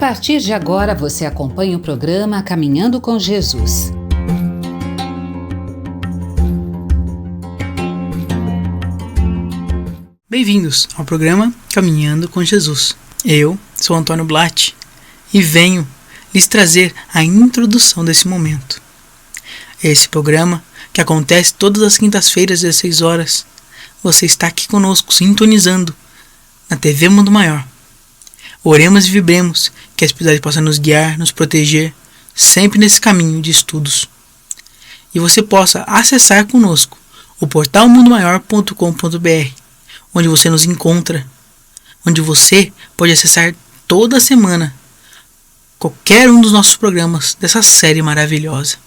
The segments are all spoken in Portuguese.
partir de agora, você acompanha o programa Caminhando com Jesus. Bem-vindos ao programa Caminhando com Jesus. Eu sou Antônio Blatt e venho lhes trazer a introdução desse momento. Esse programa, que acontece todas as quintas-feiras às 16 horas, você está aqui conosco, sintonizando na TV Mundo Maior. Oremos e vibremos que a Espiritualidade possa nos guiar, nos proteger, sempre nesse caminho de estudos. E você possa acessar conosco o portal mundomaior.com.br, onde você nos encontra, onde você pode acessar toda semana qualquer um dos nossos programas dessa série maravilhosa.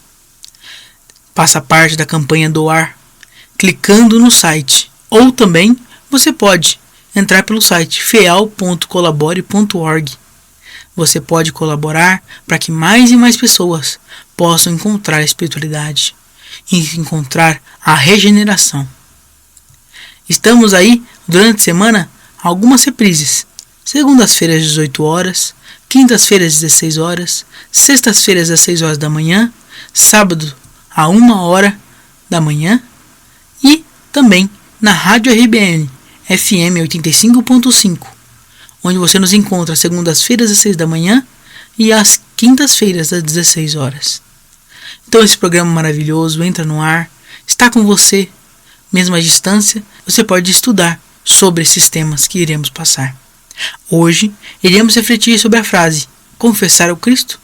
Faça parte da campanha Doar, clicando no site, ou também você pode entrar pelo site feal.colabore.org. Você pode colaborar para que mais e mais pessoas possam encontrar a espiritualidade e encontrar a regeneração. Estamos aí durante a semana algumas reprises. Segundas-feiras às 18 horas, quintas-feiras às 16 horas, sextas-feiras às 6 horas da manhã, sábado a 1 hora da manhã e também na Rádio RBN FM 85.5, onde você nos encontra às segundas-feiras às 6 da manhã e às quintas-feiras às 16 horas. Então esse programa maravilhoso entra no ar, está com você, mesmo à distância, você pode estudar sobre esses temas que iremos passar. Hoje iremos refletir sobre a frase: confessar o Cristo?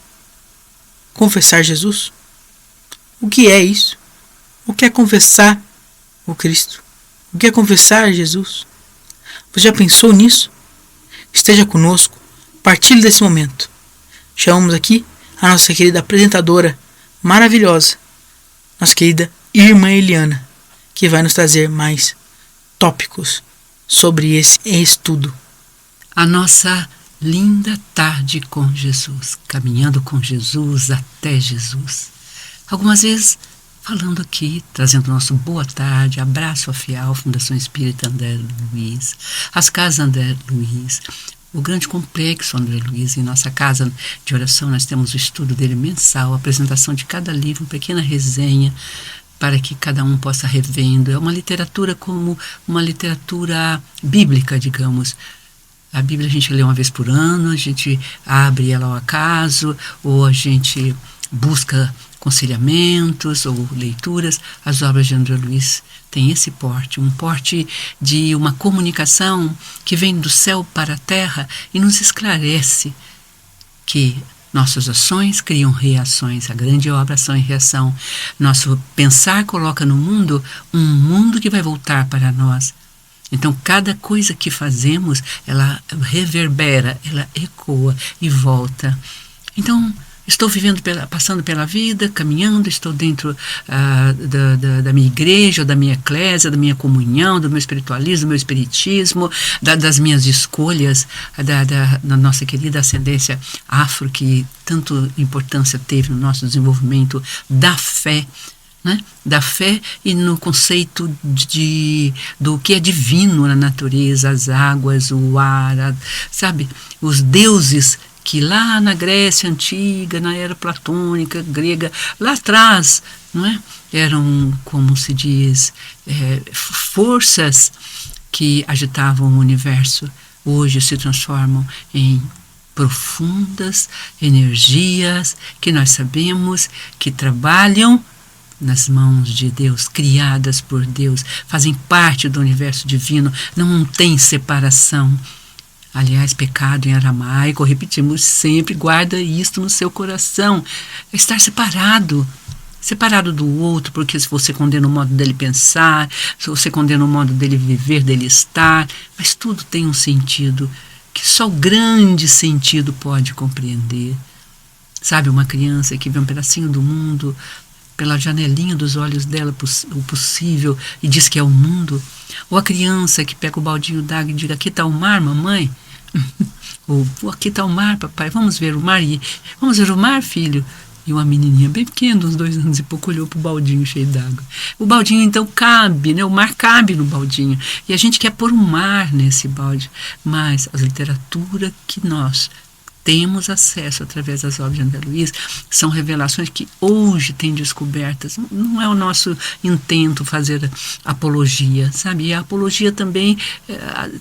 Confessar Jesus? O que é isso? O que é confessar o Cristo? O que é confessar Jesus? Você já pensou nisso? Esteja conosco, partilhe desse momento. Chamamos aqui a nossa querida apresentadora maravilhosa, nossa querida irmã Eliana, que vai nos trazer mais tópicos sobre esse estudo. A nossa linda tarde com Jesus, caminhando com Jesus até Jesus. Algumas vezes falando aqui, trazendo nosso boa tarde, abraço a FEAL, Fundação Espírita André Luiz, as casas André Luiz, o grande complexo André Luiz. Em nossa casa de oração nós temos o estudo dele mensal, a apresentação de cada livro, uma pequena resenha, para que cada um possa revendo. É uma literatura como uma literatura bíblica, digamos. A Bíblia a gente lê uma vez por ano, a gente abre ela ao acaso, ou a gente busca conciliamentos ou leituras. As obras de André Luiz têm esse porte, um porte de uma comunicação que vem do céu para a terra e nos esclarece que nossas ações criam reações. A grande obra ação e reação. Nosso pensar coloca no mundo um mundo que vai voltar para nós. Então, cada coisa que fazemos, ela reverbera, ela ecoa e volta. Então, estou passando pela vida, caminhando, estou dentro da minha igreja, da minha eclésia, da minha comunhão, do meu espiritualismo, do meu espiritismo, das minhas escolhas, da nossa querida ascendência afro, que tanto importância teve no nosso desenvolvimento da fé, né? Da fé e no conceito do que é divino na natureza, as águas, o ar, sabe? Os deuses que lá na Grécia Antiga, na era platônica, grega, lá atrás, não é? Eram, como se diz, forças que agitavam o universo. Hoje se transformam em profundas energias que nós sabemos que trabalham nas mãos de Deus, criadas por Deus, fazem parte do universo divino, não tem separação. Aliás, pecado em aramaico, repetimos sempre, guarda isto no seu coração. É estar separado do outro, porque se você condena o modo dele pensar, se você condena o modo dele viver, dele estar, mas tudo tem um sentido que só o grande sentido pode compreender. Sabe, uma criança que vê um pedacinho do mundo pela janelinha dos olhos dela, o possível, e diz que é o mundo. Ou a criança que pega o baldinho d'água e diz: aqui está o mar, mamãe. Ou aqui está o mar, papai, vamos ver o mar. Vamos ver o mar, filho. E uma menininha bem pequena, uns 2 anos e pouco, olhou para o baldinho cheio d'água. O baldinho então cabe, né? O mar cabe no baldinho. E a gente quer pôr um mar nesse balde. Mas a literatura que nós temos acesso através das obras de André Luiz, são revelações que hoje têm descobertas. Não é o nosso intento fazer apologia, sabe? E a apologia também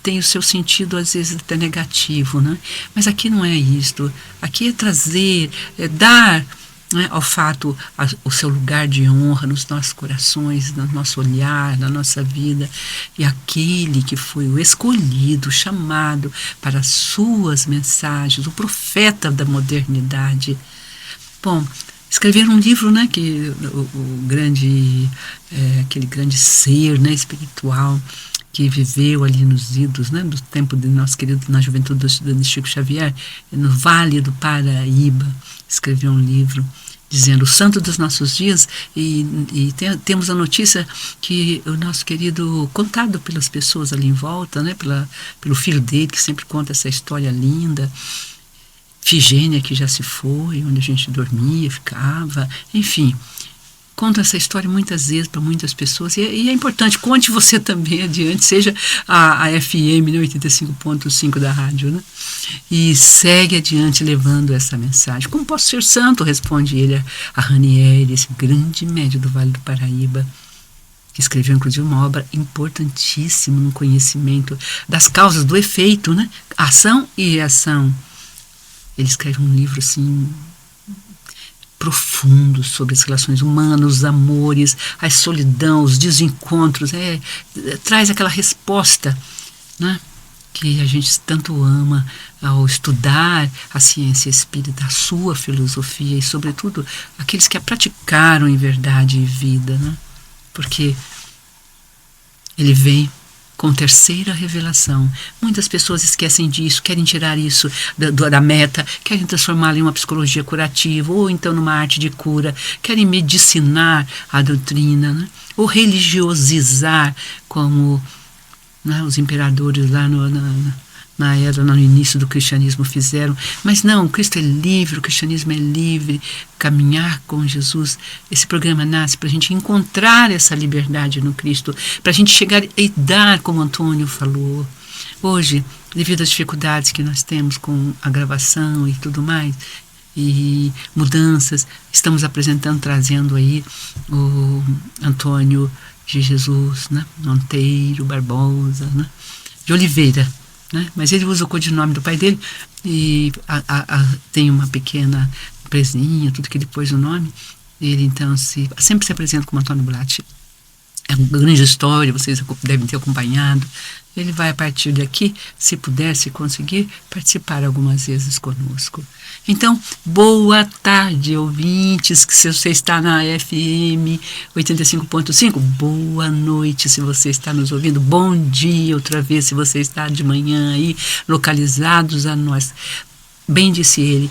tem o seu sentido, às vezes, até negativo, né? Mas aqui não é isto. Aqui é trazer, dar, né, ao fato o seu lugar de honra nos nossos corações, no nosso olhar, na nossa vida, e aquele que foi o escolhido, chamado para as suas mensagens, o profeta da modernidade. Bom, escrever um livro, né, que o grande, aquele grande ser, né, espiritual, que viveu ali nos idos, né, do tempo de nosso querido, na juventude do estudante Chico Xavier, no Vale do Paraíba, escreveu um livro dizendo o santo dos nossos dias, e temos a notícia que o nosso querido, contado pelas pessoas ali em volta, né, pelo filho dele, que sempre conta essa história linda, Figênia, que já se foi, onde a gente dormia, ficava, enfim, conta essa história muitas vezes para muitas pessoas, e é importante, conte você também adiante, seja a FM, né, 85.5 da rádio, né? E segue adiante levando essa mensagem. Como posso ser santo? Responde ele a Ranieri, esse grande médium do Vale do Paraíba, que escreveu inclusive uma obra importantíssima no conhecimento das causas do efeito, né? Ação e reação. Ele escreve um livro assim profundo sobre as relações humanas, os amores, a solidão, os desencontros, traz aquela resposta, né, que a gente tanto ama ao estudar a ciência espírita, a sua filosofia e, sobretudo, aqueles que a praticaram em verdade e vida, né, porque ele vem com terceira revelação. Muitas pessoas esquecem disso, querem tirar isso da meta, querem transformá-la em uma psicologia curativa, ou então numa arte de cura, querem medicinar a doutrina, né? Ou religiosizar, como, né, os imperadores lá no início do cristianismo fizeram. Mas não, Cristo é livre, o cristianismo é livre, caminhar com Jesus. Esse programa nasce para a gente encontrar essa liberdade no Cristo, para a gente chegar e dar, como Antônio falou. Hoje, devido às dificuldades que nós temos com a gravação e tudo mais, e mudanças, estamos apresentando, trazendo aí o Antônio de Jesus, né? Monteiro Barbosa, né? De Oliveira, né? Mas ele usa o codinome do pai dele e tem uma pequena empresinha, tudo que ele pôs o nome. Ele então sempre se apresenta como Antônio Blatti. É uma grande história, vocês devem ter acompanhado. Ele vai, a partir daqui, se puder, se conseguir, participar algumas vezes conosco. Então, boa tarde, ouvintes, que se você está na FM 85.5, boa noite se você está nos ouvindo, bom dia outra vez se você está de manhã aí, localizados a nós. Bem disse ele,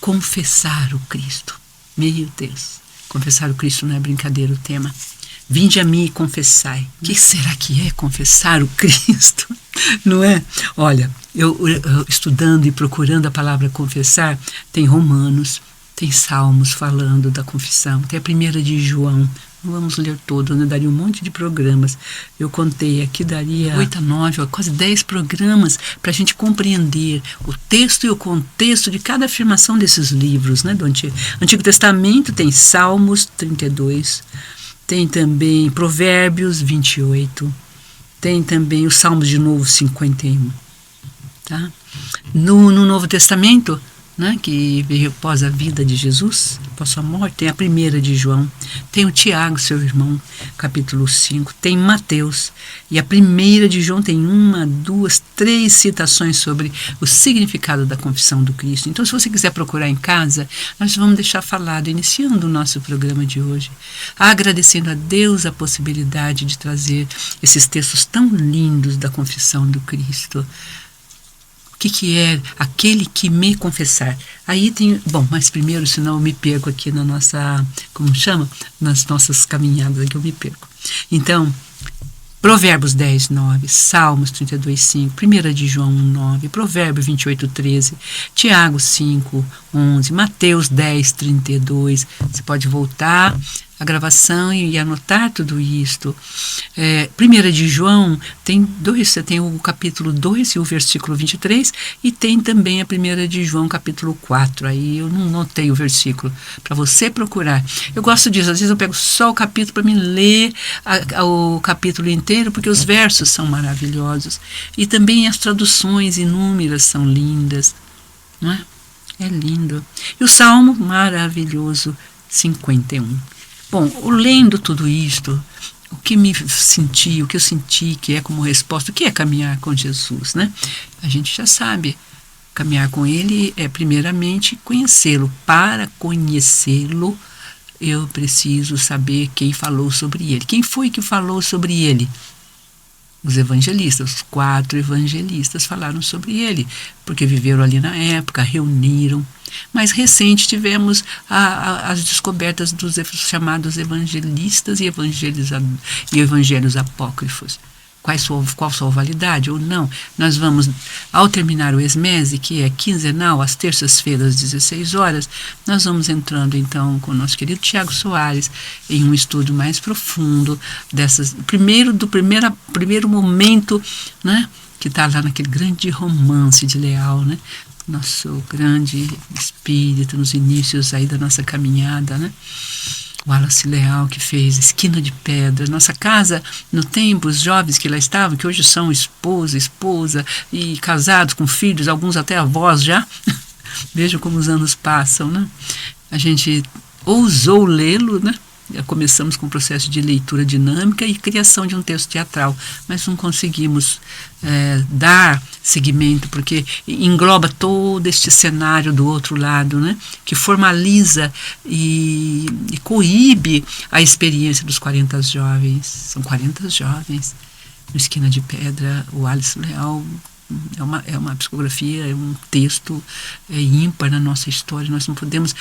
confessar o Cristo. Meu Deus, confessar o Cristo não é brincadeira o tema. Vinde a mim e confessai. O que será que é confessar o Cristo? Não é? Olha, eu estudando e procurando a palavra confessar, tem Romanos, tem Salmos falando da confissão, tem a 1 de João. Não vamos ler todo, né? Daria um monte de programas. Eu contei aqui, daria 8 a 9, quase 10 programas para a gente compreender o texto e o contexto de cada afirmação desses livros, né? Do Antigo Testamento tem Salmos 32, tem também Provérbios 28, tem também os Salmos de Novo 51. Tá? No Novo Testamento, né, que veio após a vida de Jesus, após sua morte, tem a 1 de João, tem o Tiago, seu irmão, capítulo 5, tem Mateus, e a 1 de João tem 1, 2, 3 citações sobre o significado da confissão do Cristo. Então, se você quiser procurar em casa, nós vamos deixar falado, iniciando o nosso programa de hoje, agradecendo a Deus a possibilidade de trazer esses textos tão lindos da confissão do Cristo. O que é aquele que me confessar? Aí tem, bom, mas primeiro, senão eu me perco aqui na nossa, como chama? Nas nossas caminhadas aqui eu me perco. Então, Provérbios 10, 9, Salmos 32, 5, 1 de João 1, 9, Provérbios 28, 13, Tiago 5, 11, Mateus 10, 32. Você pode voltar a gravação e anotar tudo isto. 1 de João tem dois, você tem o capítulo 2 e o versículo 23, e tem também a 1 de João capítulo 4, aí eu não notei o versículo, para você procurar. Eu gosto disso, às vezes eu pego só o capítulo para me ler o capítulo inteiro, porque os versos são maravilhosos, e também as traduções inúmeras são lindas, não é? É lindo. E o Salmo maravilhoso 51. Bom, lendo tudo isto, o que eu senti que é como resposta, o que é caminhar com Jesus, né? A gente já sabe, caminhar com Ele é primeiramente conhecê-lo. Para conhecê-lo, eu preciso saber quem falou sobre Ele. Quem foi que falou sobre Ele? Os evangelistas, os 4 evangelistas falaram sobre ele, porque viveram ali na época, reuniram. Mais recente tivemos as descobertas dos chamados evangelistas e evangelhos apócrifos. Qual sua validade ou não? Nós vamos, ao terminar o ESMESE, que é quinzenal, às terças-feiras, às 16 horas, nós vamos entrando então com o nosso querido Tiago Soares em um estudo mais profundo primeiro momento, né, que está lá naquele grande romance de Leal, né? Nosso grande espírito nos inícios aí da nossa caminhada, né? Wallace Leal, que fez Esquina de Pedra. Nossa casa, no tempo, os jovens que lá estavam, que hoje são esposa, e casados com filhos, alguns até avós já. Vejam como os anos passam, né? A gente ousou lê-lo, né? Já começamos com o processo de leitura dinâmica e criação de um texto teatral, mas não conseguimos dar seguimento, porque engloba todo este cenário do outro lado, né? Que formaliza e coíbe a experiência dos 40 jovens. São 40 jovens. No Esquina de Pedra, o Wallace Leal é uma psicografia, é um texto ímpar na nossa história. Nós não podemos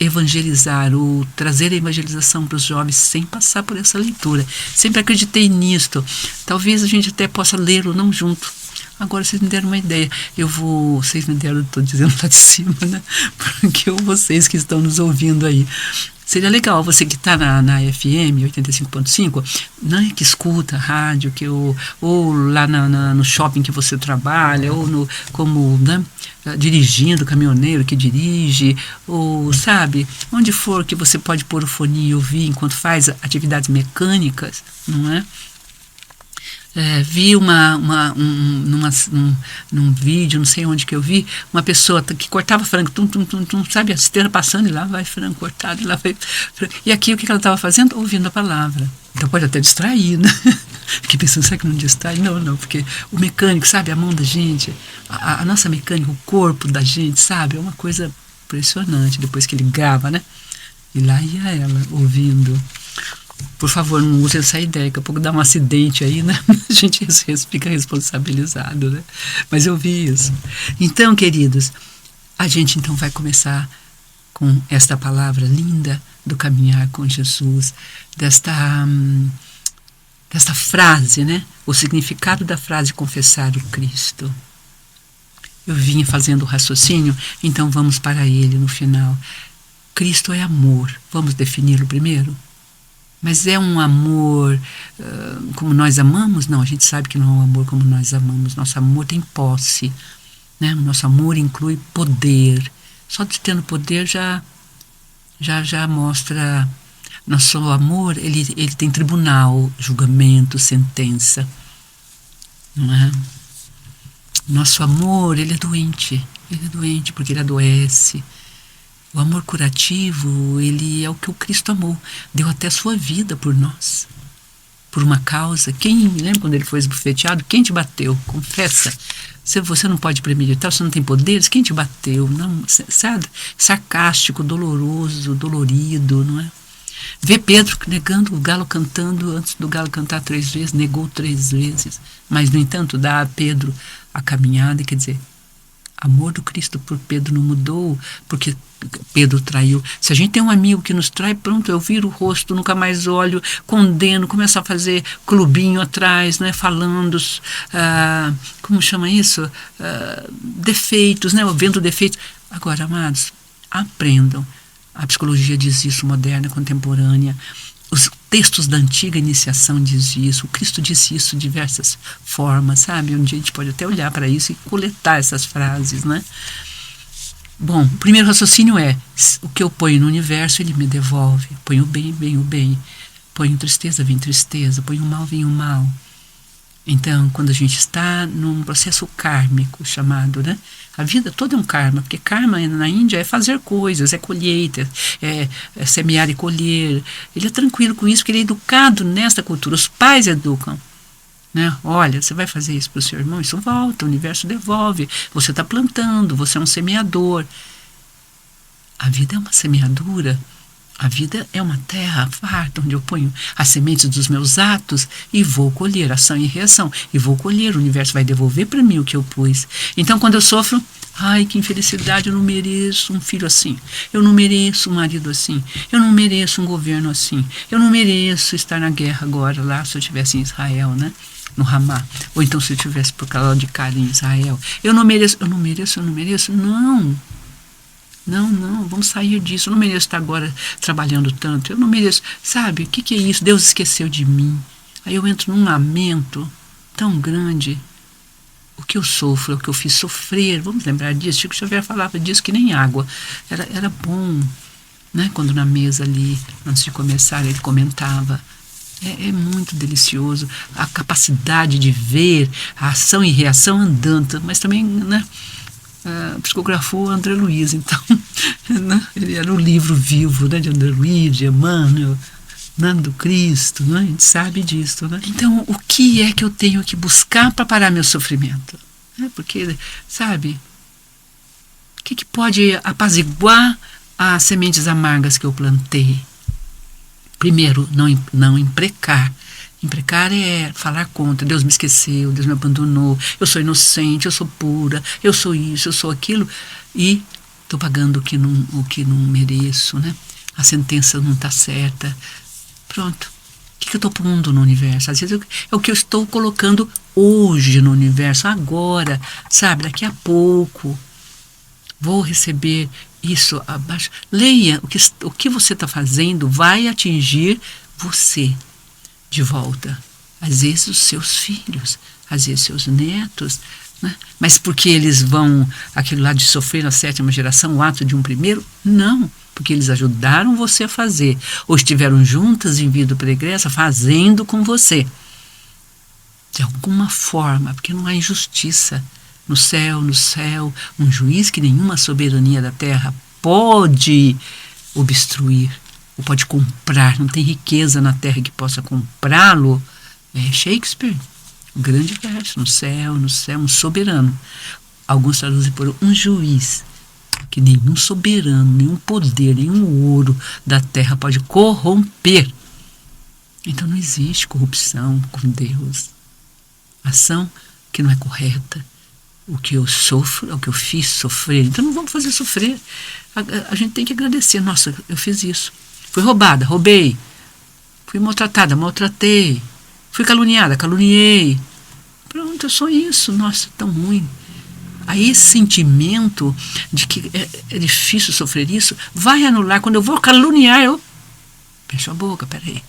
evangelizar ou trazer a evangelização para os jovens sem passar por essa leitura. Sempre acreditei nisto. Talvez a gente até possa lê-lo não junto. Agora vocês me deram uma ideia. Vocês me deram, estou dizendo lá de cima, né? Porque vocês que estão nos ouvindo aí. Seria legal você que está na FM 85.5, né, que escuta a rádio, ou lá no shopping que você trabalha, ou como, né, dirigindo, caminhoneiro que dirige, ou sabe, onde for que você pode pôr o fone e ouvir enquanto faz atividades mecânicas, não é? Vi num vídeo, não sei onde que eu vi, uma pessoa que cortava frango, sabe, a esteira passando e lá vai frango cortado, e lá vai frango. E aqui o que ela estava fazendo? Ouvindo a palavra. Então pode até distrair, né? Fiquei pensando, será que não distrai? Não, porque o mecânico, sabe, a mão da gente, a nossa mecânica, o corpo da gente, sabe, é uma coisa impressionante depois que ele grava, né? E lá ia ela, ouvindo. Por favor, não use essa ideia, daqui a pouco dá um acidente aí, né? A gente fica responsabilizado, né? Mas eu vi isso. Então, queridos, a gente então vai começar com esta palavra linda do caminhar com Jesus, desta frase, né? O significado da frase confessar o Cristo. Eu vinha fazendo o raciocínio, então vamos para ele no final. Cristo é amor. Vamos defini-lo primeiro? Mas é um amor como nós amamos? Não, a gente sabe que não é um amor como nós amamos. Nosso amor tem posse, né? Nosso amor inclui poder. Só de tendo poder já mostra. Nosso amor, ele tem tribunal, julgamento, sentença. Não é? Nosso amor, ele é doente. Ele é doente porque ele adoece. O amor curativo, ele é o que o Cristo amou. Deu até a sua vida por nós. Por uma causa. Lembra quando ele foi esbofeteado? Quem te bateu? Confessa. Se você não pode premeditar, você não tem poderes, quem te bateu? Não, sabe? Sarcástico, doloroso, dolorido, não é? Vê Pedro negando o galo cantando, antes do galo cantar 3 vezes, negou 3 vezes. Mas, no entanto, dá a Pedro a caminhada, quer dizer, amor do Cristo por Pedro não mudou, porque Pedro traiu. Se a gente tem um amigo que nos trai, pronto, eu viro o rosto, nunca mais olho, condeno, começo a fazer clubinho atrás, né, falando, como chama isso? Defeitos, né, vendo defeitos. Agora, amados, aprendam A psicologia diz isso, moderna, contemporânea. Os textos da antiga iniciação diz isso. O Cristo disse isso de diversas formas, sabe? Um dia a gente pode até olhar para isso e coletar essas frases, né? Bom, o primeiro raciocínio é: o que eu ponho no universo, ele me devolve. Ponho o bem, vem o bem. Ponho tristeza, vem tristeza. Ponho o mal, vem o mal. Então, quando a gente está num processo kármico chamado, né? A vida toda é um karma, porque karma na Índia é fazer coisas, é colheita, é semear e colher. Ele é tranquilo com isso, porque ele é educado nesta cultura. Os pais educam, né? Olha, você vai fazer isso para o seu irmão, isso volta, o universo devolve. Você está plantando, você é um semeador. A vida é uma semeadura. A vida é uma terra farta, onde eu ponho as sementes dos meus atos e vou colher, ação e reação. E vou colher, o universo vai devolver para mim o que eu pus. Então, quando eu sofro, ai, que infelicidade, eu não mereço um filho assim. Eu não mereço um marido assim. Eu não mereço um governo assim. Eu não mereço estar na guerra agora, lá, se eu estivesse em Israel, né? No Ramá. Ou então se eu estivesse por causa de cara em Israel. Eu não mereço, eu não mereço, eu não mereço. Não. Não, vamos sair disso. Eu não mereço estar agora trabalhando tanto. Eu não mereço. Sabe, o que é isso? Deus esqueceu de mim. Aí eu entro num lamento tão grande. O que eu sofro, o que eu fiz sofrer. Vamos lembrar disso. Chico Xavier falava disso que nem água. Era bom, né? Quando na mesa ali, antes de começar, ele comentava. É muito delicioso. A capacidade de ver a ação e reação andando. Mas também, né? Psicografou André Luiz, então, né? Ele era o livro vivo, né, de André Luiz, de Emmanuel, Nando Cristo, né? A gente sabe disso, né? Então, o que é que eu tenho que buscar para parar meu sofrimento? Porque, sabe, o que pode apaziguar as sementes amargas que eu plantei? Primeiro, não imprecar. Imprecar é falar contra. Deus me esqueceu, Deus me abandonou, eu sou inocente, eu sou pura, eu sou isso, eu sou aquilo, e estou pagando o que não mereço, né? A sentença não está certa. Pronto. O que eu estou pondo no universo? Às vezes é o que eu estou colocando hoje no universo, agora, sabe? Daqui a pouco vou receber isso abaixo. Leia, o que você está fazendo vai atingir você de volta. Às vezes os seus filhos, às vezes seus netos, né? Mas porque eles vão, aquilo lá de sofrer na 7ª geração, o ato de um primeiro? Não, porque eles ajudaram você a fazer, ou estiveram juntas em vida pregressa fazendo com você. De alguma forma, porque não há injustiça. No céu, um juiz que nenhuma soberania da terra pode obstruir, ou pode comprar, não tem riqueza na terra que possa comprá-lo. É Shakespeare, um grande verso, no céu, um soberano. Alguns traduzem por um juiz, que nenhum soberano, nenhum poder, nenhum ouro da terra pode corromper. Então não existe corrupção com Deus. Ação que não é correta. O que eu sofro é o que eu fiz sofrer. Então não vamos fazer sofrer. A gente tem que agradecer. Nossa, eu fiz isso. Fui roubada, roubei. Fui maltratada, maltratei. Fui caluniada, caluniei. Pronto, é só isso. Nossa, tão ruim. Aí esse sentimento de que é difícil sofrer isso vai anular. Quando eu vou caluniar, eu fecho a boca, peraí.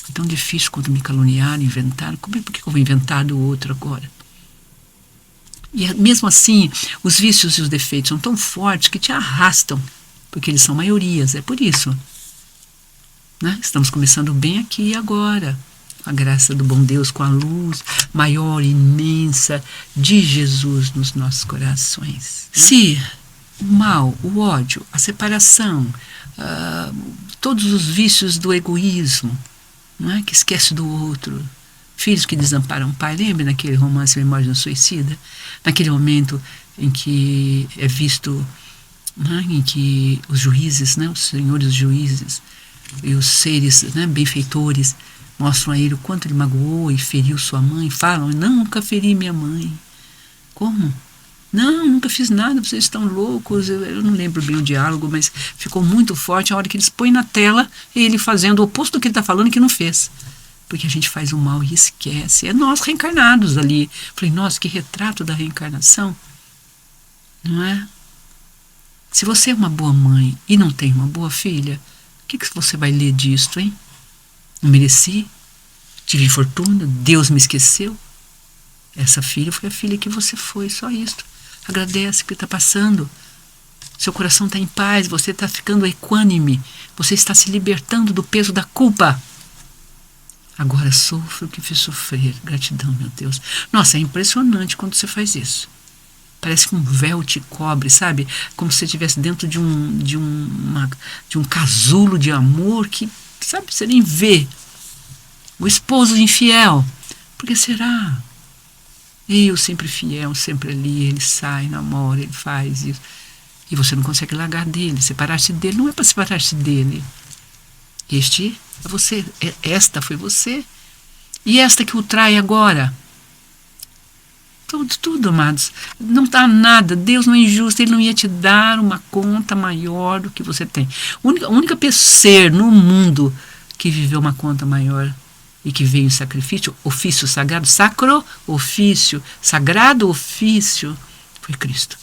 Foi tão difícil quando me caluniaram, inventaram. Por que eu vou inventar do outro agora? E mesmo assim, os vícios e os defeitos são tão fortes que te arrastam, porque eles são maiorias, é por isso. Né? Estamos começando bem aqui e agora, com a graça do bom Deus, com a luz maior, imensa de Jesus nos nossos corações. Se o mal, o ódio, a separação, todos os vícios do egoísmo, não é? Que esquece do outro, filhos que desamparam o pai, lembra naquele romance Memórias de um Suicida? Naquele momento em que é visto, né, em que os juízes, né, os senhores juízes e os seres, né, benfeitores mostram a ele o quanto ele magoou e feriu sua mãe, falam, não, nunca feri minha mãe. Como? Não, nunca fiz nada, vocês estão loucos. Eu não lembro bem o diálogo, mas ficou muito forte a hora que eles põem na tela ele fazendo o oposto do que ele está falando que não fez. Porque a gente faz o mal e esquece. É nós reencarnados ali. Falei, nossa, que retrato da reencarnação. Não é? Se você é uma boa mãe e não tem uma boa filha, o que você vai ler disto, hein? Não mereci? Tive fortuna? Deus me esqueceu? Essa filha foi a filha que você foi, só isto. Agradece o que está passando. Seu coração está em paz, você está ficando equânime, você está se libertando do peso da culpa. Agora sofro o que fiz sofrer. Gratidão, meu Deus. Nossa, é impressionante quando você faz isso. Parece que um véu te cobre, sabe? Como se você estivesse dentro de um casulo de amor que, sabe, você nem vê. O esposo infiel. Por que será? Eu sempre fiel, sempre ali, ele sai, namora, ele faz isso. E você não consegue largar dele, separar-se dele. Não é para separar-se dele. Este é você, esta foi você. E esta que o trai agora? Tudo, amados. Não dá nada. Deus não é injusto. Ele não ia te dar uma conta maior do que você tem. A única ser no mundo que viveu uma conta maior e que veio em sacrifício, ofício sagrado, sacro ofício, sagrado ofício, foi Cristo,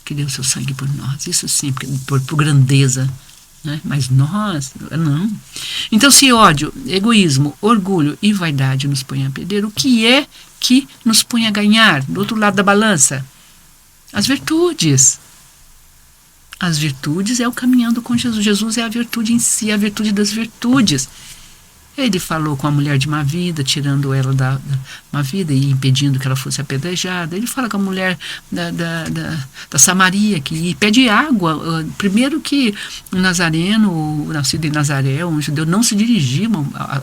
que deu seu sangue por nós. Isso sim, por grandeza. Né? Mas nós, não. Então, se ódio, egoísmo, orgulho e vaidade nos põem a perder, o que é que nos põe a ganhar do outro lado da balança? As virtudes. As virtudes é o caminhando com Jesus. Jesus é a virtude em si, a virtude das virtudes. Ele falou com a mulher de má vida, tirando ela da má vida e impedindo que ela fosse apedrejada. Ele fala com a mulher da Samaria, que pede água. Primeiro que um nazareno, o nascido em Nazaré, um judeu, não se dirigia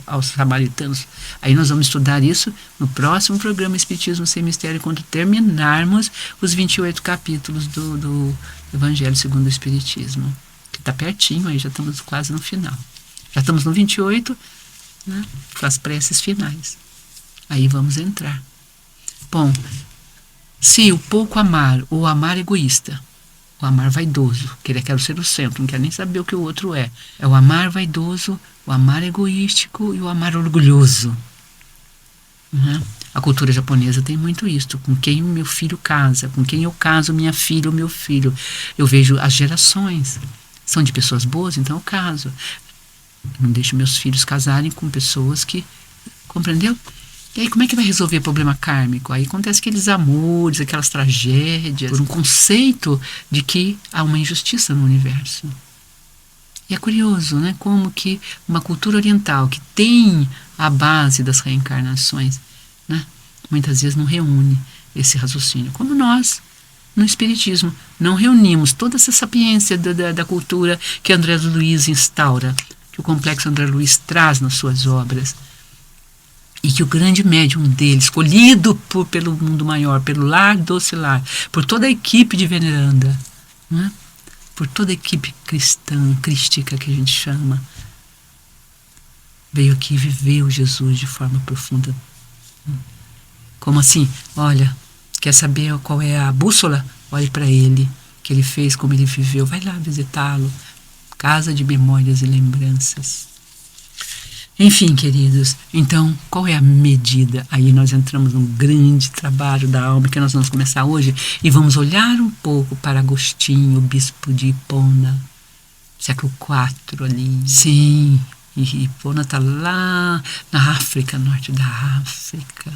aos samaritanos. Aí nós vamos estudar isso no próximo programa Espiritismo Sem Mistério, quando terminarmos os 28 capítulos do Evangelho segundo o Espiritismo. Que está pertinho, aí já estamos quase no final. Já estamos no 28, né, com as preces finais. Aí vamos entrar. Bom, se o pouco amar, ou amar egoísta, o amar vaidoso, que ele quer ser o centro, não quer nem saber o que o outro é o amar vaidoso, o amar egoístico e o amar orgulhoso. Uhum. A cultura japonesa tem muito isso. Com quem meu filho casa, com quem eu caso minha filha ou meu filho. Eu vejo as gerações. São de pessoas boas, então eu caso. Não deixo meus filhos casarem com pessoas que... Compreendeu? E aí como é que vai resolver o problema kármico? Aí acontece aqueles amores, aquelas tragédias, por um conceito de que há uma injustiça no universo. E é curioso, né? Como que uma cultura oriental que tem a base das reencarnações, né, muitas vezes não reúne esse raciocínio. Como nós, no Espiritismo, não reunimos toda essa sapiência da cultura que André Luiz instaura, que o Complexo André Luiz traz nas suas obras, e que o grande médium dele, escolhido pelo mundo maior, pelo lar doce lar, por toda a equipe de veneranda, né? Por toda a equipe cristã, crística que a gente chama, veio aqui e viveu Jesus de forma profunda. Como assim? Olha, quer saber qual é a bússola? Olhe para ele, que ele fez, como ele viveu. Vai lá visitá-lo. Casa de memórias e lembranças. Enfim, queridos, então, qual é a medida? Aí nós entramos num grande trabalho da alma que nós vamos começar hoje e vamos olhar um pouco para Agostinho, o bispo de Hipona, século IV ali. Sim, e Hipona está lá na África, norte da África,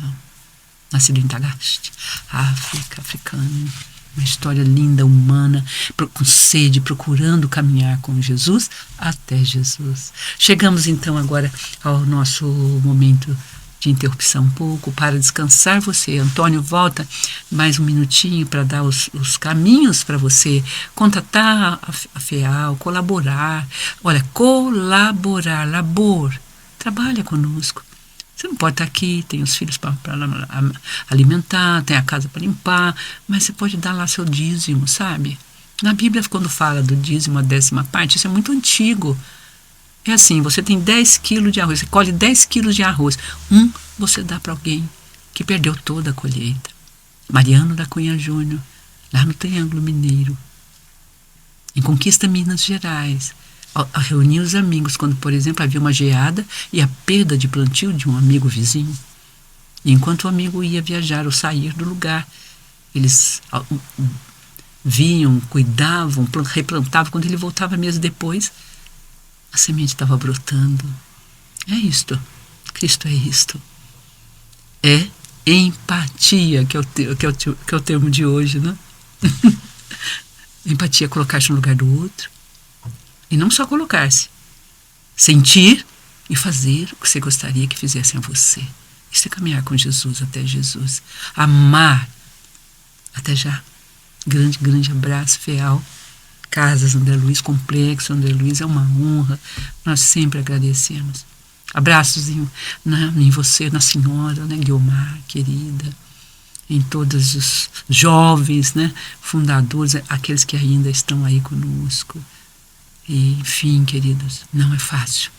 nascido em Tagaste, África, africano. Uma história linda, humana, com sede, procurando caminhar com Jesus até Jesus. Chegamos então agora ao nosso momento de interrupção um pouco, para descansar você. Antônio volta mais um minutinho para dar os caminhos para você contatar a FEAL, colaborar. Olha, colaborar, labor, trabalha conosco. Você não pode estar aqui, tem os filhos para alimentar, tem a casa para limpar, mas você pode dar lá seu dízimo, sabe? Na Bíblia, quando fala do dízimo, a 10ª parte, isso é muito antigo. É assim, você tem 10 quilos de arroz, você colhe 10 quilos de arroz. Você dá para alguém que perdeu toda a colheita. Mariano da Cunha Júnior, lá no Triângulo Mineiro, em Conquista, Minas Gerais. A reunir os amigos quando, por exemplo, havia uma geada e a perda de plantio de um amigo vizinho. E enquanto o amigo ia viajar ou sair do lugar, eles viam, cuidavam, replantavam. Quando ele voltava meses depois, a semente estava brotando. É isto. Cristo é isto. É empatia, que é o termo de hoje, né? Empatia é colocar-se no lugar do outro. E não só colocar-se. Sentir e fazer o que você gostaria que fizessem a você. Isso é caminhar com Jesus até Jesus. Amar. Até já. Grande abraço, Feal. Casas André Luiz, Complexo André Luiz, é uma honra. Nós sempre agradecemos. Abraços em você, na senhora, né, Guilmar, querida. Em todos os jovens, né, fundadores, aqueles que ainda estão aí conosco. E, enfim, queridos, não é fácil.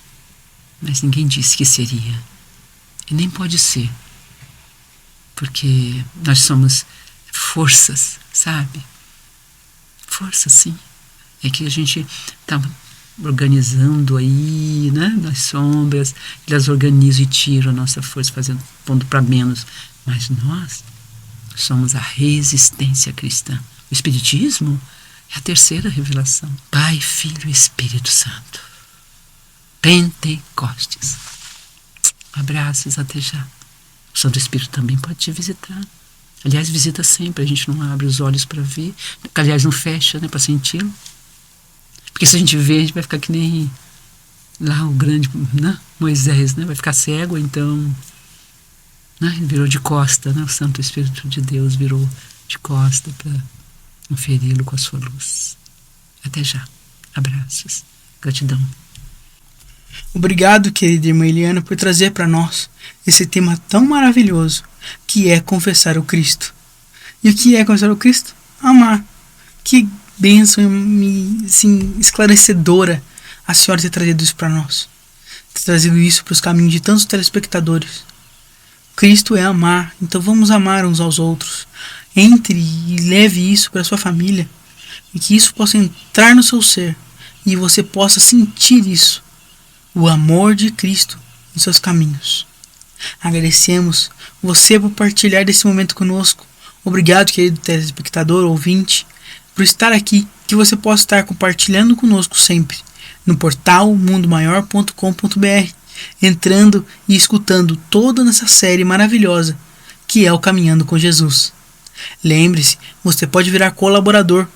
Mas ninguém disse que seria. E nem pode ser. Porque nós somos forças, sabe? Força, sim. É que a gente está organizando aí, né, nas sombras, elas organizam e tiram a nossa força, pondo para menos. Mas nós somos a resistência cristã. O Espiritismo é a terceira revelação. Pai, Filho e Espírito Santo. Pentecostes. Abraços, até já. O Santo Espírito também pode te visitar. Aliás, visita sempre, a gente não abre os olhos para ver, aliás, não fecha, né, para senti-lo. Porque se a gente vê, a gente vai ficar que nem lá o grande, né, Moisés, né, vai ficar cego, então, né, ele virou de costa, né, o Santo Espírito de Deus virou de costa para não feri-lo com a sua luz. Até já. Abraços. Gratidão. Obrigado, querida irmã Eliana, por trazer para nós esse tema tão maravilhoso, que é confessar o Cristo. E o que é confessar o Cristo? Amar. Que bênção assim, esclarecedora a senhora ter trazido isso para nós. Ter trazido isso para os caminhos de tantos telespectadores. Cristo é amar, então vamos amar uns aos outros. Entre e leve isso para sua família. E que isso possa entrar no seu ser. E você possa sentir isso. O amor de Cristo em seus caminhos. Agradecemos você por partilhar desse momento conosco. Obrigado, querido telespectador, ouvinte, por estar aqui. Que você possa estar compartilhando conosco sempre no portal mundomaior.com.br, entrando e escutando toda essa série maravilhosa que é o Caminhando com Jesus. Lembre-se, você pode virar colaborador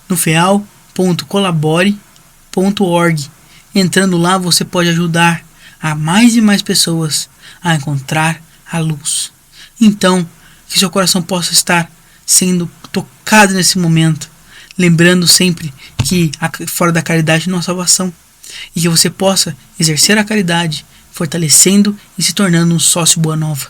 no feal.colabore.org. Entrando lá, você pode ajudar a mais e mais pessoas a encontrar a luz. Então, que seu coração possa estar sendo tocado nesse momento, lembrando sempre que fora da caridade não há salvação, e que você possa exercer a caridade, fortalecendo e se tornando um sócio boa nova.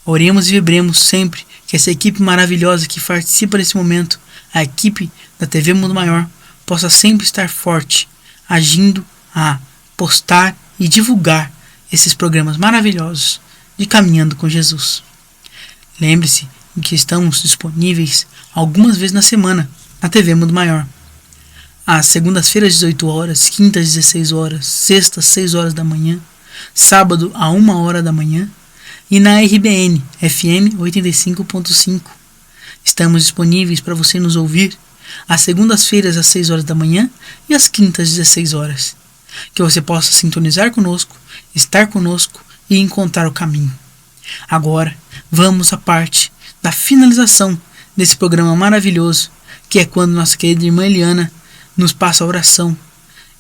Oremos e vibremos sempre que essa equipe maravilhosa que participa desse momento, a equipe da TV Mundo Maior, possa sempre estar forte, agindo a postar e divulgar esses programas maravilhosos de Caminhando com Jesus. Lembre-se que estamos disponíveis algumas vezes na semana na TV Mundo Maior. Às segundas-feiras, 18 horas, quintas, 16 horas, sextas, 6 horas da manhã, sábado, a 1 hora da manhã, e na RBN, FM 85.5. Estamos disponíveis para você nos ouvir às segundas-feiras, às 6 horas da manhã, e às quintas, 16 horas. Que você possa sintonizar conosco, estar conosco e encontrar o caminho. Agora, vamos à parte da finalização desse programa maravilhoso, que é quando nossa querida irmã Eliana nos passa a oração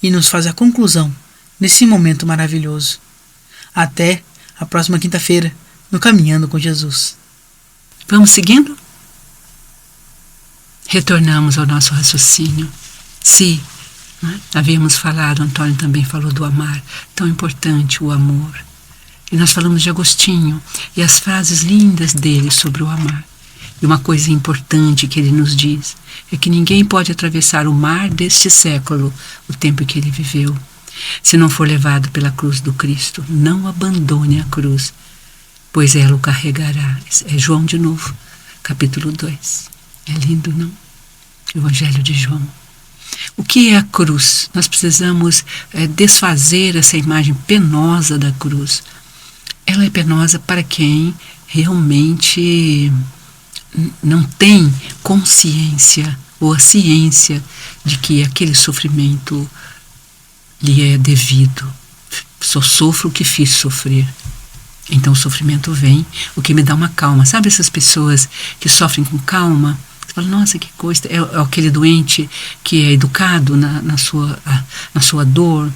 e nos faz a conclusão nesse momento maravilhoso. Até a próxima quinta-feira, no Caminhando com Jesus. Vamos seguindo? Retornamos ao nosso raciocínio. Se havíamos falado, Antônio também falou do amar, tão importante o amor. E nós falamos de Agostinho e as frases lindas dele sobre o amar. E uma coisa importante que ele nos diz é que ninguém pode atravessar o mar deste século, o tempo que ele viveu, se não for levado pela cruz do Cristo. Não abandone a cruz, pois ela o carregará. É João de novo, capítulo 2. É lindo, não? Evangelho de João. O que é a cruz? Nós precisamos desfazer essa imagem penosa da cruz. Ela é penosa para quem realmente não tem consciência ou a ciência de que aquele sofrimento lhe é devido. Só sofro o que fiz sofrer. Então o sofrimento vem, o que me dá uma calma. Sabe essas pessoas que sofrem com calma? Você fala, nossa, que coisa. É aquele doente que é educado na sua dor,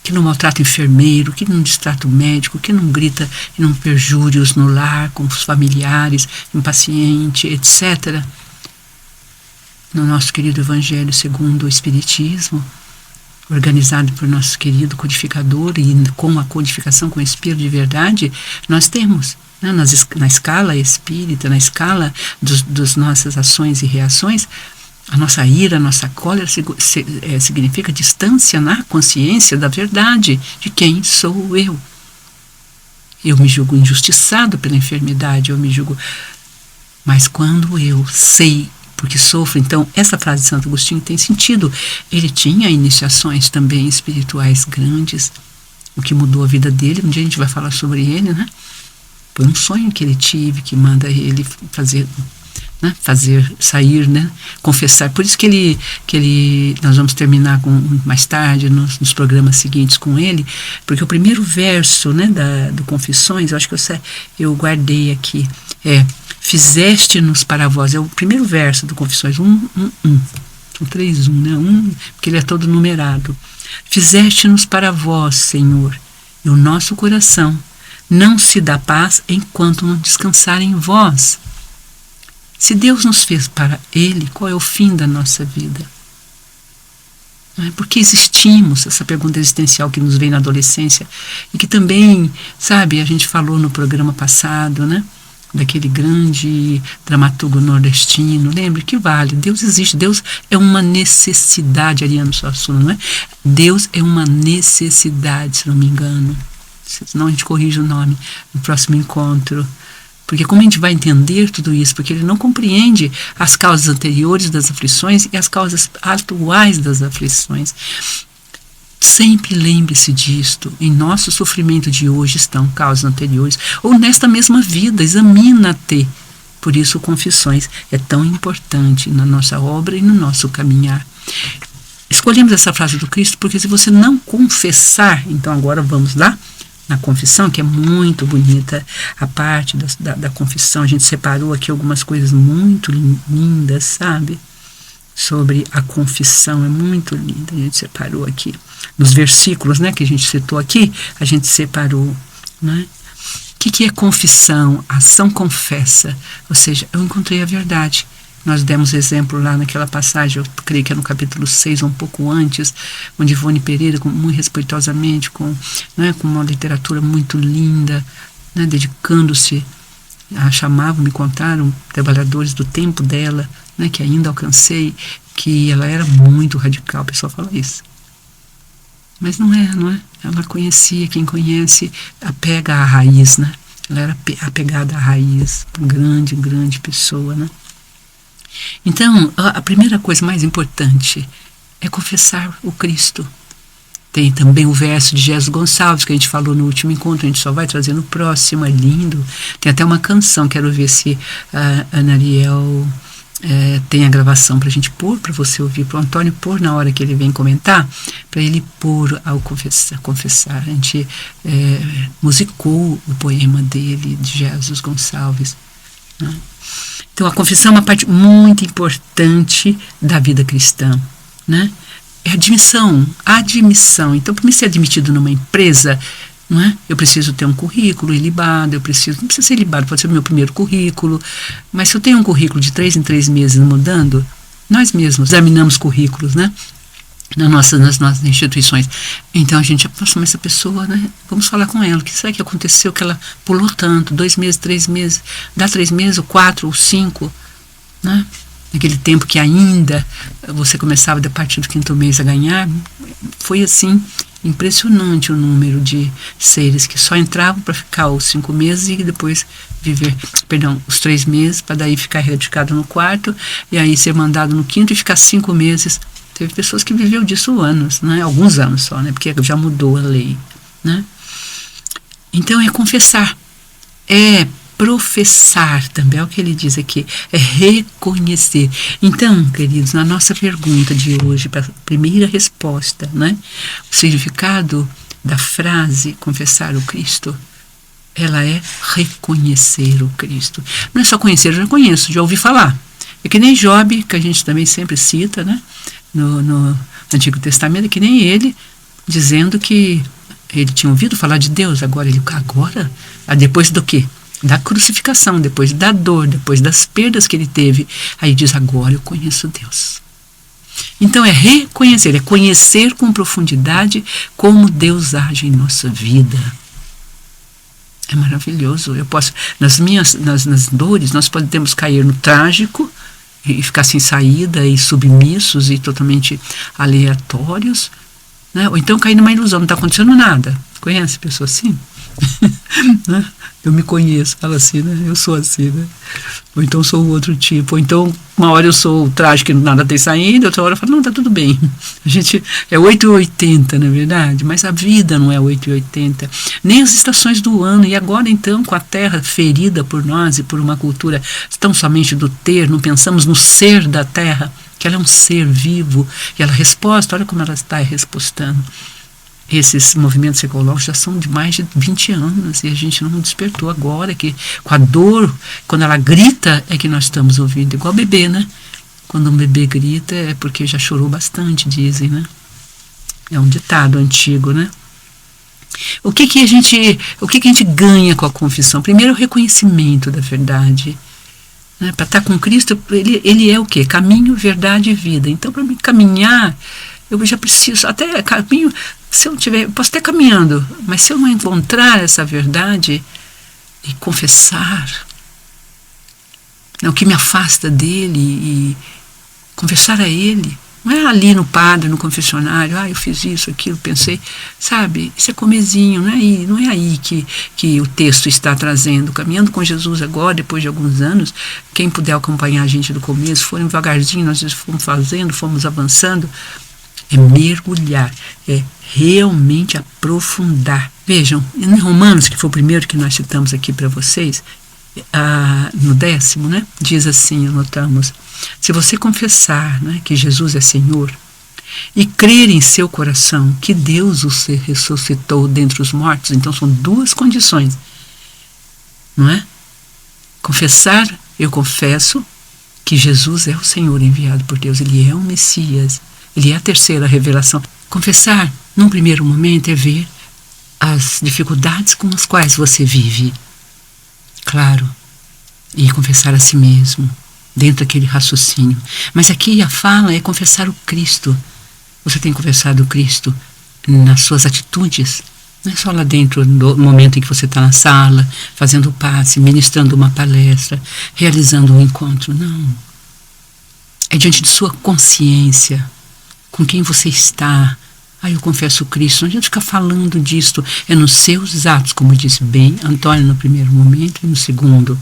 que não maltrata o enfermeiro, que não distrata o médico, que não grita e não perjúrios no lar, com os familiares, com o paciente, etc. No nosso querido Evangelho segundo o Espiritismo, organizado por nosso querido codificador e com a codificação com o Espírito de verdade, nós temos, né, na escala espírita, na escala das nossas ações e reações, a nossa ira, a nossa cólera significa distância na consciência da verdade de quem sou eu. Eu me julgo injustiçado pela enfermidade, eu me julgo... Mas quando eu sei porque sofro, então essa frase de Santo Agostinho tem sentido. Ele tinha iniciações também espirituais grandes, o que mudou a vida dele. Um dia a gente vai falar sobre ele, né? Foi um sonho que ele tive, que manda ele fazer sair, né? Confessar. Por isso que nós vamos terminar mais tarde, nos programas seguintes com ele, porque o primeiro verso, né, do Confissões, eu acho que eu guardei aqui, fizeste-nos para vós, é o primeiro verso do Confissões, são 3, né? Porque ele é todo numerado. Fizeste-nos para vós, Senhor, e o nosso coração não se dá paz enquanto não descansar em vós. Se Deus nos fez para Ele, qual é o fim da nossa vida? Por que existimos? Essa pergunta existencial que nos vem na adolescência e que também, sabe, a gente falou no programa passado, né? Daquele grande dramaturgo nordestino. Lembre que vale, Deus existe, Deus é uma necessidade, Ariano Suassuna, não é? Deus é uma necessidade, se não me engano. Senão a gente corrige o nome no próximo encontro. Porque como a gente vai entender tudo isso? Porque ele não compreende as causas anteriores das aflições e as causas atuais das aflições. Sempre lembre-se disto. Em nosso sofrimento de hoje estão causas anteriores. Ou nesta mesma vida, examina-te. Por isso, Confissões é tão importante na nossa obra e no nosso caminhar. Escolhemos essa frase do Cristo porque se você não confessar, então agora vamos lá, na confissão, que é muito bonita a parte da confissão. A gente separou aqui algumas coisas muito lindas, sabe? Sobre a confissão, é muito linda. A gente separou aqui. Nos versículos, né, que a gente citou aqui, a gente separou, né? O que é confissão? Ação confessa. Ou seja, eu encontrei a verdade. Nós demos exemplo lá naquela passagem, eu creio que é no capítulo 6, um pouco antes, onde Ivone Pereira, muito respeitosamente, com uma literatura muito linda, né, dedicando-se a chamar, me contaram, trabalhadores do tempo dela, né, que ainda alcancei, que ela era muito radical, o pessoal fala isso. Mas não é? Ela conhecia, quem conhece, apega à raiz, né? Ela era apegada à raiz, grande pessoa, né? Então, a primeira coisa mais importante é confessar o Cristo. Tem também o verso de Jesus Gonçalves, que a gente falou no último encontro, a gente só vai trazer no próximo, é lindo. Tem até uma canção, quero ver se a Ana Ariel tem a gravação para a gente pôr, para você ouvir, para o Antônio pôr na hora que ele vem comentar, para ele pôr ao confessar. A gente musicou o poema dele, de Jesus Gonçalves, né? Então, a confissão é uma parte muito importante da vida cristã, né? É admissão. Então, para mim ser admitido numa empresa, não é? Eu preciso ter um currículo ilibado, não precisa ser ilibado, pode ser o meu primeiro currículo, mas se eu tenho um currículo de 3 em 3 meses mudando, nós mesmos examinamos currículos, né? Nas nossas instituições. Então a gente, nossa, mas essa pessoa, né? Vamos falar com ela. O que será que aconteceu que ela pulou tanto? 2 meses, 3 meses, dá 3 meses, ou 4, ou 5, né? Naquele tempo que ainda você começava a partir do 5º mês a ganhar, foi assim, impressionante o número de seres que só entravam para ficar os 5 meses e depois viver, os 3 meses, para daí ficar radicado no 4º, e aí ser mandado no 5º e ficar 5 meses. Teve pessoas que viveu disso anos, né? Alguns anos só, né? Porque já mudou a lei, né? Então é confessar, é professar também, é o que ele diz aqui, é reconhecer. Então, queridos, na nossa pergunta de hoje, para a primeira resposta, né, o significado da frase confessar o Cristo, ela é reconhecer o Cristo. Não é só conhecer, eu já conheço, já ouvi falar. É que nem Job, que a gente também sempre cita, né, no Antigo Testamento, é que nem ele, dizendo que ele tinha ouvido falar de Deus, agora, depois do quê? Da crucificação, depois da dor, depois das perdas que ele teve, aí diz, agora eu conheço Deus. Então é reconhecer, é conhecer com profundidade como Deus age em nossa vida. É maravilhoso. Eu posso, nas dores, nós podemos cair no trágico e ficar sem saída e submissos e totalmente aleatórios, né? Ou então cair numa ilusão, não está acontecendo nada. Conhece pessoa assim? Né? Eu me conheço, fala assim, né? Eu sou assim, né? Ou então sou o outro tipo. Ou então, uma hora eu sou o trágico que nada tem saída, outra hora eu falo, não, tá tudo bem. A gente é 880, na verdade, mas a vida não é 880. Nem as estações do ano. E agora, então, com a terra ferida por nós e por uma cultura tão somente do ter, não pensamos no ser da terra, que ela é um ser vivo. E ela resposta, olha como ela está respostando. Esses movimentos ecológicos já são de mais de 20 anos e a gente não despertou agora, que com a dor, quando ela grita, é que nós estamos ouvindo, igual bebê, né? Quando um bebê grita é porque já chorou bastante, dizem, né? É um ditado antigo, né? O que a gente ganha com a confissão? Primeiro, o reconhecimento da verdade. Né? Para estar com Cristo, ele é o quê? Caminho, verdade e vida. Então, para mim caminhar, eu já preciso, até caminho, se eu não tiver, eu posso até caminhando, mas se eu não encontrar essa verdade e confessar, né, o que me afasta dele e confessar a ele, não é ali no padre, no confessionário, eu fiz isso, aquilo, pensei, sabe, isso é comezinho, não é aí que o texto está trazendo. Caminhando com Jesus agora, depois de alguns anos, quem puder acompanhar a gente do começo, foram devagarzinho, nós fomos fazendo, fomos avançando, é mergulhar, é realmente aprofundar. Vejam, em Romanos, que foi o primeiro que nós citamos aqui para vocês, no 10º, né, diz assim, anotamos, se você confessar, né, que Jesus é Senhor e crer em seu coração que Deus o ressuscitou dentre os mortos, então são duas condições, não é? Confessar, eu confesso que Jesus é o Senhor enviado por Deus, Ele é o Messias, Ele é a terceira revelação. Confessar, num primeiro momento, é ver as dificuldades com as quais você vive. Claro. E confessar a si mesmo, dentro daquele raciocínio. Mas aqui a fala é confessar o Cristo. Você tem confessado o Cristo nas suas atitudes. Não é só lá dentro, no momento em que você está na sala, fazendo o passe, ministrando uma palestra, realizando um encontro. Não. É diante de sua consciência, com quem você está. Eu confesso Cristo. Não adianta ficar falando disto. É nos seus atos, como disse bem Antônio no primeiro momento e no segundo.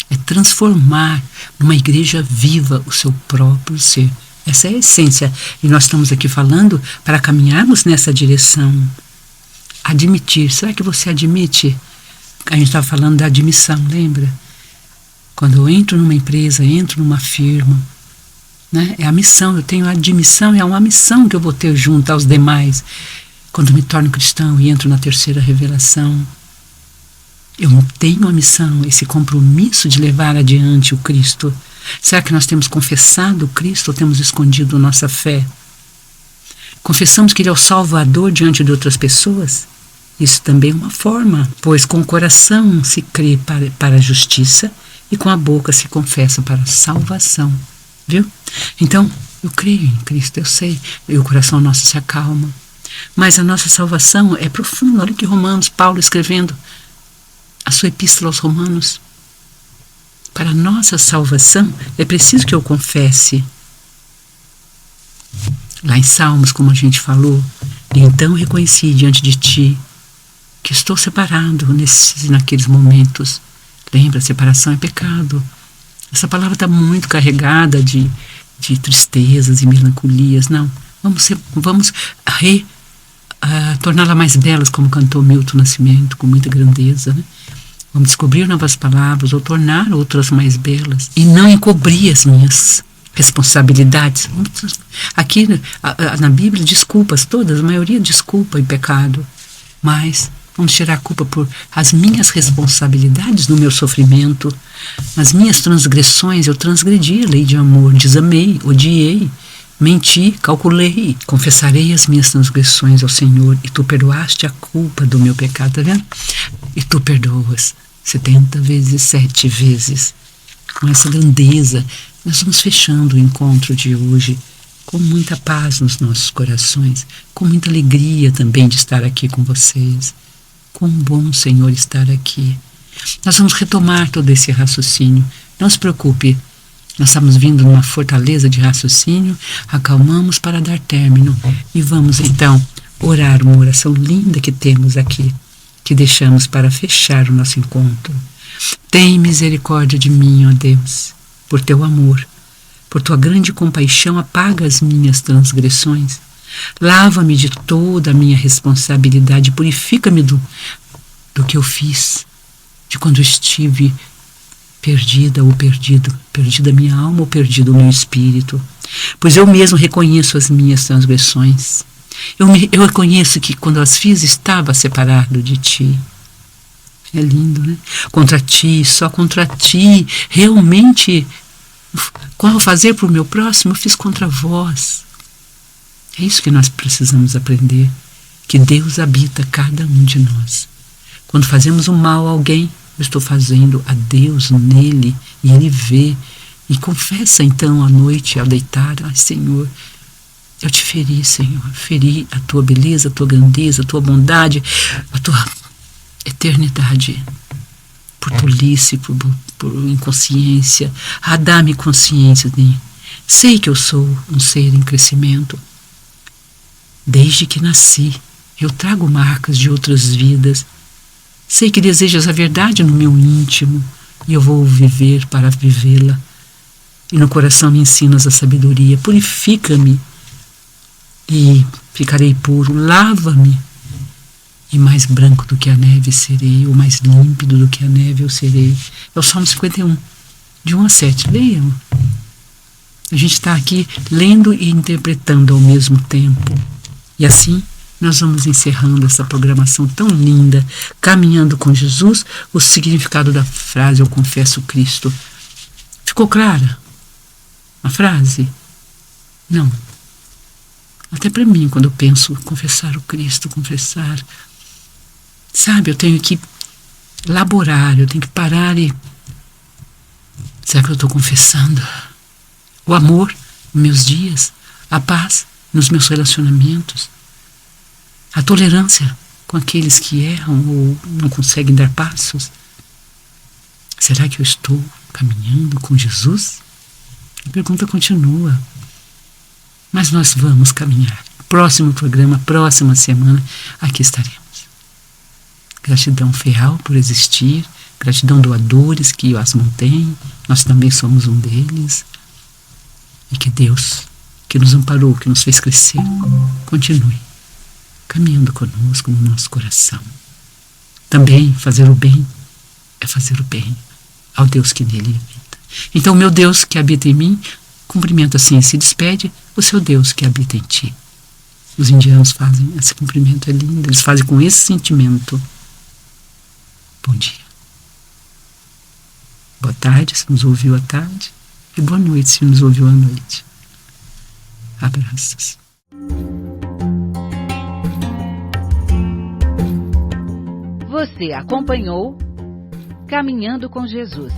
É transformar numa igreja viva o seu próprio ser. Essa é a essência. E nós estamos aqui falando para caminharmos nessa direção. Admitir. Será que você admite? A gente estava falando da admissão, lembra? Quando eu entro numa empresa, entro numa firma, né? É a missão, eu tenho a admissão, é uma missão que eu vou ter junto aos demais. Quando me torno cristão e entro na terceira revelação, eu tenho a missão, esse compromisso de levar adiante o Cristo. Será que nós temos confessado o Cristo ou temos escondido nossa fé? Confessamos que Ele é o Salvador diante de outras pessoas? Isso também é uma forma, pois com o coração se crê para a justiça e com a boca se confessa para a salvação. Viu? Então, eu creio em Cristo, eu sei, e o coração nosso se acalma. Mas a nossa salvação é profunda. Olha que Romanos, Paulo escrevendo a sua epístola aos Romanos. Para a nossa salvação, é preciso que eu confesse. Lá em Salmos, como a gente falou, então reconheci diante de ti que estou separado naqueles momentos. Lembra, separação é pecado. Essa palavra está muito carregada de tristezas e melancolias. Não, vamos torná-la mais bela, como cantou Milton Nascimento, com muita grandeza, né? Vamos descobrir novas palavras ou tornar outras mais belas. E não encobrir as minhas responsabilidades. Aqui na Bíblia, desculpas todas, a maioria desculpa e pecado. Mas vamos tirar a culpa por as minhas responsabilidades no meu sofrimento. Nas minhas transgressões, eu transgredi a lei de amor, desamei, odiei, menti, calculei. Confessarei as minhas transgressões ao Senhor e tu perdoaste a culpa do meu pecado, tá vendo? E tu perdoas 70 vezes, 7 vezes. Com essa grandeza, nós vamos fechando o encontro de hoje com muita paz nos nossos corações, com muita alegria também de estar aqui com vocês. Quão bom, Senhor, estar aqui. Nós vamos retomar todo esse raciocínio. Não se preocupe, nós estamos vindo numa fortaleza de raciocínio, acalmamos para dar término e vamos então orar uma oração linda que temos aqui, que deixamos para fechar o nosso encontro. Tem misericórdia de mim, ó Deus, por teu amor, por tua grande compaixão, apaga as minhas transgressões. Lava-me de toda a minha responsabilidade, purifica-me do que eu fiz, de quando estive perdida ou perdido, perdida a minha alma ou perdido o meu espírito. Pois eu mesmo reconheço as minhas transgressões. Eu reconheço que quando as fiz estava separado de ti. É lindo, né? Contra ti, só contra ti, realmente, qual fazer para o meu próximo, eu fiz contra vós. É isso que nós precisamos aprender, que Deus habita cada um de nós. Quando fazemos o mal a alguém, eu estou fazendo a Deus nele, e ele vê, e confessa então à noite, ao deitar, ai Senhor, eu te feri, Senhor, feri a tua beleza, a tua grandeza, a tua bondade, a tua eternidade, por tolice, por inconsciência. Dá-me consciência de sei que eu sou um ser em crescimento. Desde que nasci, eu trago marcas de outras vidas. Sei que desejas a verdade no meu íntimo e eu vou viver para vivê-la. E no coração me ensinas a sabedoria. Purifica-me e ficarei puro. Lava-me e mais branco do que a neve serei, ou mais límpido do que a neve eu serei. É o Salmo 51, de 1 a 7. Leiam. A gente está aqui lendo e interpretando ao mesmo tempo. E assim, nós vamos encerrando essa programação tão linda, caminhando com Jesus. O significado da frase, eu confesso Cristo. Ficou clara a frase? Não. Até para mim, quando eu penso, confessar o Cristo, confessar. Sabe, eu tenho que elaborar, eu tenho que parar e... Será que eu estou confessando? O amor nos meus dias, a paz nos meus relacionamentos, a tolerância com aqueles que erram ou não conseguem dar passos. Será que eu estou caminhando com Jesus? A pergunta continua. Mas nós vamos caminhar. Próximo programa, próxima semana, aqui estaremos. Gratidão real por existir, gratidão doadores que as mantêm, nós também somos um deles. E que Deus, que nos amparou, que nos fez crescer, continue caminhando conosco no nosso coração. Também fazer o bem é fazer o bem ao Deus que nele habita. Então, meu Deus que habita em mim, cumprimenta assim e se despede o seu Deus que habita em ti. Os indianos fazem esse cumprimento, é lindo, eles fazem com esse sentimento. Bom dia. Boa tarde, se nos ouviu à tarde. E boa noite, se nos ouviu à noite. Abraços. Você acompanhou Caminhando com Jesus.